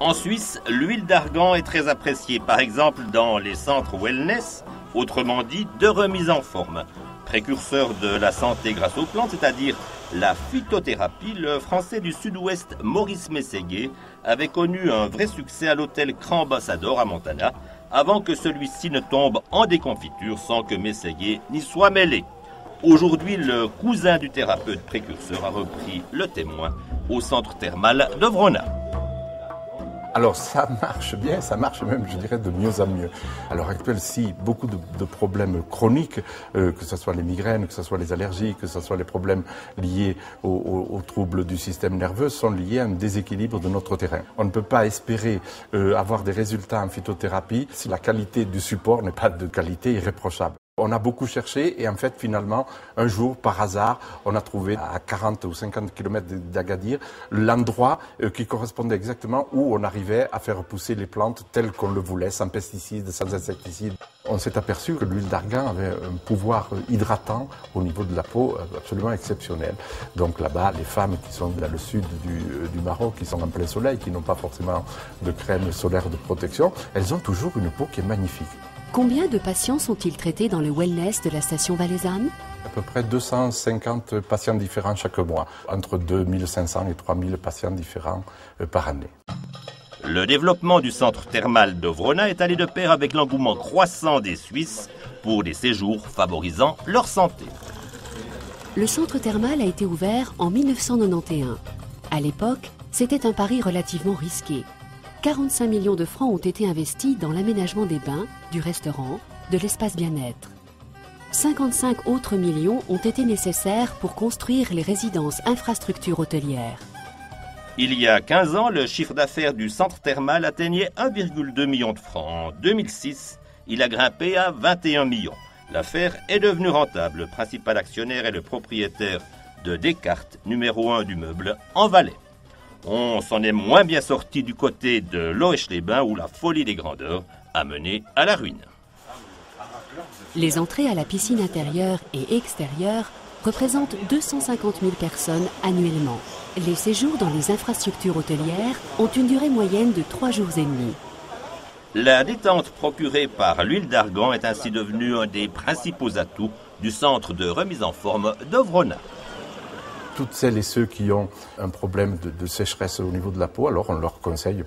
En Suisse, l'huile d'argan est très appréciée, par exemple dans les centres wellness, autrement dit de remise en forme. Précurseur de la santé grâce aux plantes, c'est-à-dire la phytothérapie, le Français du Sud-Ouest Maurice Mességuet avait connu un vrai succès à l'hôtel Grand Ambassador à Montana, avant que celui-ci ne tombe en déconfiture sans que Mességuet n'y soit mêlé. Aujourd'hui, le cousin du thérapeute précurseur a repris le témoin au centre thermal de Vrona. Alors ça marche bien, ça marche même, je dirais, de mieux en mieux. À l'heure actuelle, si beaucoup de problèmes chroniques, que ce soit les migraines, que ce soit les allergies, que ce soit les problèmes liés aux troubles du système nerveux, sont liés à un déséquilibre de notre terrain. On ne peut pas espérer avoir des résultats en phytothérapie si la qualité du support n'est pas de qualité irréprochable. On a beaucoup cherché et en fait finalement un jour par hasard on a trouvé à 40 ou 50 km d'Agadir l'endroit qui correspondait exactement où on arrivait à faire pousser les plantes telles qu'on le voulait, sans pesticides, sans insecticides. On s'est aperçu que l'huile d'argan avait un pouvoir hydratant au niveau de la peau absolument exceptionnel. Donc là-bas, les femmes qui sont dans le sud du Maroc, qui sont en plein soleil, qui n'ont pas forcément de crème solaire de protection, elles ont toujours une peau qui est magnifique. Combien de patients sont-ils traités dans le wellness de la station valaisanne? À peu près 250 patients différents chaque mois, entre 2500 et 3000 patients différents par année. Le développement du centre thermal de Vrona est allé de pair avec l'engouement croissant des Suisses pour des séjours favorisant leur santé. Le centre thermal a été ouvert en 1991. À l'époque, c'était un pari relativement risqué. 45 millions de francs ont été investis dans l'aménagement des bains, du restaurant, de l'espace bien-être. 55 autres millions ont été nécessaires pour construire les résidences infrastructures hôtelières. Il y a 15 ans, le chiffre d'affaires du centre thermal atteignait 1,2 million de francs. En 2006, il a grimpé à 21 millions. L'affaire est devenue rentable. Le principal actionnaire est le propriétaire de Descartes, numéro 1 du meuble, en Valais. On s'en est moins bien sorti du côté de Loèche-les-Bains où la folie des grandeurs a mené à la ruine. Les entrées à la piscine intérieure et extérieure représentent 250 000 personnes annuellement. Les séjours dans les infrastructures hôtelières ont une durée moyenne de 3 jours et demi. La détente procurée par l'huile d'argan est ainsi devenue un des principaux atouts du centre de remise en forme de Vrona. Toutes celles et ceux qui ont un problème de sécheresse au niveau de la peau, alors on leur conseille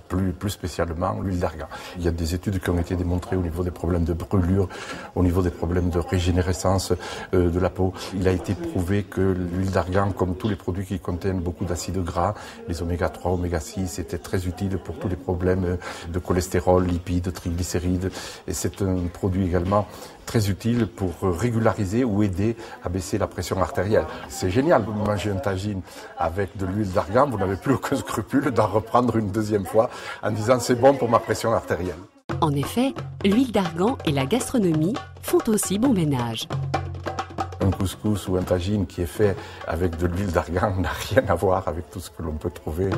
plus spécialement l'huile d'argan. Il y a des études qui ont été démontrées au niveau des problèmes de brûlure, au niveau des problèmes de régénérescence de la peau. Il a été prouvé que l'huile d'argan, comme tous les produits qui contiennent beaucoup d'acides gras, les oméga 3, oméga 6, était très utile pour tous les problèmes de cholestérol, lipides, triglycérides. Et c'est un produit également très utile pour régulariser ou aider à baisser la pression artérielle. C'est génial, vous mangez un tagine avec de l'huile d'argan, vous n'avez plus aucun scrupule d'en reprendre une deuxième fois en disant c'est bon pour ma pression artérielle. En effet, l'huile d'argan et la gastronomie font aussi bon ménage. Un couscous ou un tagine qui est fait avec de l'huile d'argan n'a rien à voir avec tout ce que l'on peut trouver.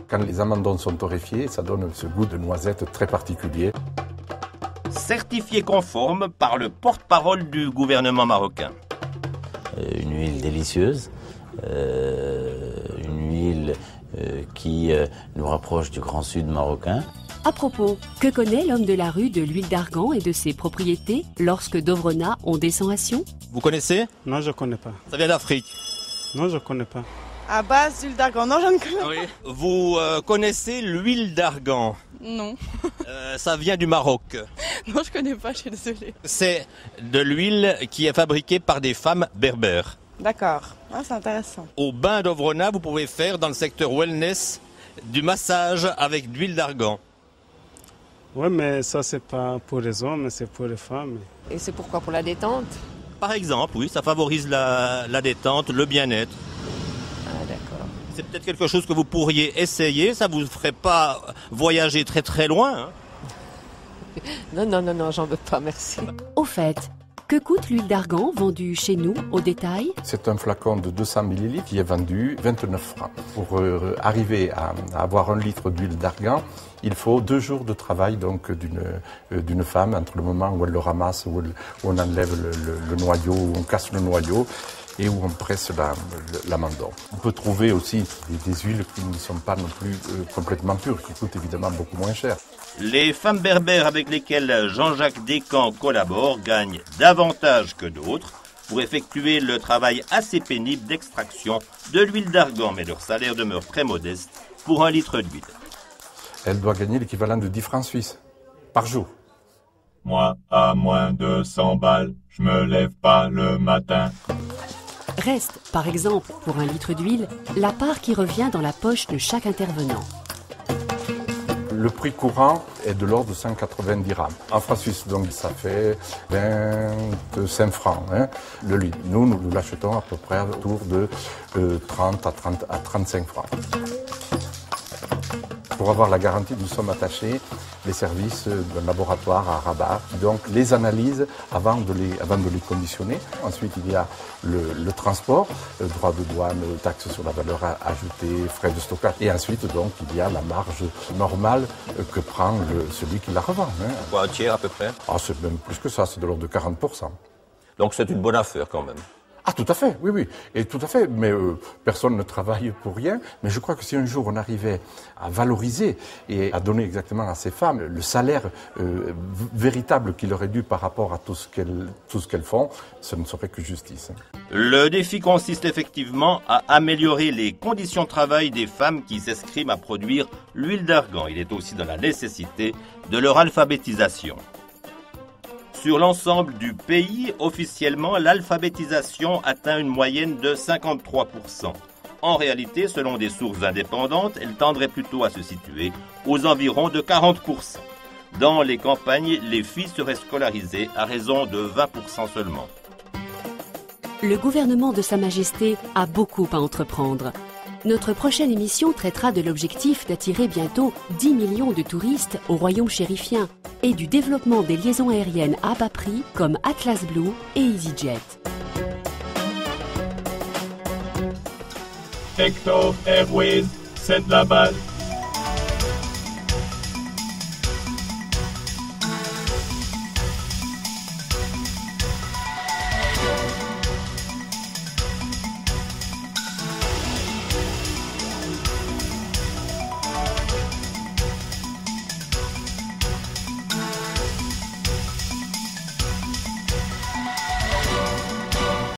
Quand les amandons sont torréfiés, ça donne ce goût de noisette très particulier. Certifié conforme par le porte-parole du gouvernement marocain. Une huile délicieuse, une huile qui nous rapproche du Grand Sud marocain. À propos, que connaît l'homme de la rue de l'huile d'argan et de ses propriétés lorsque d'Ovrona on descend à Sion? Vous connaissez? Non, je ne connais pas. Ça vient d'Afrique? Non, je ne connais pas. À base d'huile d'argan, non, je ne connais pas. Oui. Vous connaissez l'huile d'argan? Non. Ça vient du Maroc. Non, je ne connais pas, je suis désolée. C'est de l'huile qui est fabriquée par des femmes berbères. D'accord, ah, c'est intéressant. Au bain d'Ovrona, vous pouvez faire dans le secteur wellness du massage avec de l'huile d'argan. Oui, mais ça, c'est pas pour les hommes, mais c'est pour les femmes. Et c'est pourquoi? Pour la détente? Par exemple, oui, ça favorise la détente, le bien-être. Ah, d'accord. C'est peut-être quelque chose que vous pourriez essayer, ça vous ferait pas voyager très très loin. Hein? Non, j'en veux pas, merci. Au fait, que coûte l'huile d'argan vendue chez nous au détail? C'est un flacon de 200 ml qui est vendu 29 francs. Pour arriver à avoir 1 litre d'huile d'argan, il faut 2 jours de travail donc d'une femme entre le moment où elle le ramasse, où on enlève le noyau, où on casse le noyau. et où on presse l'amande. On peut trouver aussi des huiles qui ne sont pas non plus complètement pures, qui coûtent évidemment beaucoup moins cher. Les femmes berbères avec lesquelles Jean-Jacques Descamps collabore gagnent davantage que d'autres pour effectuer le travail assez pénible d'extraction de l'huile d'argan, mais leur salaire demeure très modeste pour 1 litre d'huile. Elle doit gagner l'équivalent de 10 francs suisses par jour. Moi, à moins de 100 balles, je me lève pas le matin. Reste, par exemple, pour 1 litre d'huile, la part qui revient dans la poche de chaque intervenant. Le prix courant est de l'ordre de 180 dirhams. En francs suisses, donc ça fait 25 francs. Le litre. Nous l'achetons à peu près autour de 30 à 35 francs. Pour avoir la garantie, nous sommes attachés les services d'un laboratoire à Rabat, donc les analyses avant de les conditionner. Ensuite, il y a le transport, droit de douane, taxe sur la valeur ajoutée, frais de stockage. Et ensuite, donc, il y a la marge normale que prend celui qui la revend. Quoi, un tiers à peu près? Ah, c'est même plus que ça, c'est de l'ordre de 40%. Donc c'est une bonne affaire quand même. Ah, tout à fait, oui, et tout à fait. Mais personne ne travaille pour rien. Mais je crois que si un jour on arrivait à valoriser et à donner exactement à ces femmes le salaire véritable qu'il aurait dû par rapport à tout ce qu'elles font, ce ne serait que justice. Le défi consiste effectivement à améliorer les conditions de travail des femmes qui s'escriment à produire l'huile d'argan. Il est aussi dans la nécessité de leur alphabétisation. Sur l'ensemble du pays, officiellement, l'alphabétisation atteint une moyenne de 53%. En réalité, selon des sources indépendantes, elle tendrait plutôt à se situer aux environs de 40%. Dans les campagnes, les filles seraient scolarisées à raison de 20% seulement. Le gouvernement de Sa Majesté a beaucoup à entreprendre. Notre prochaine émission traitera de l'objectif d'attirer bientôt 10 millions de touristes au royaume chérifien et du développement des liaisons aériennes à bas prix comme Atlas Blue et EasyJet. Hector Airways, c'est de la balle.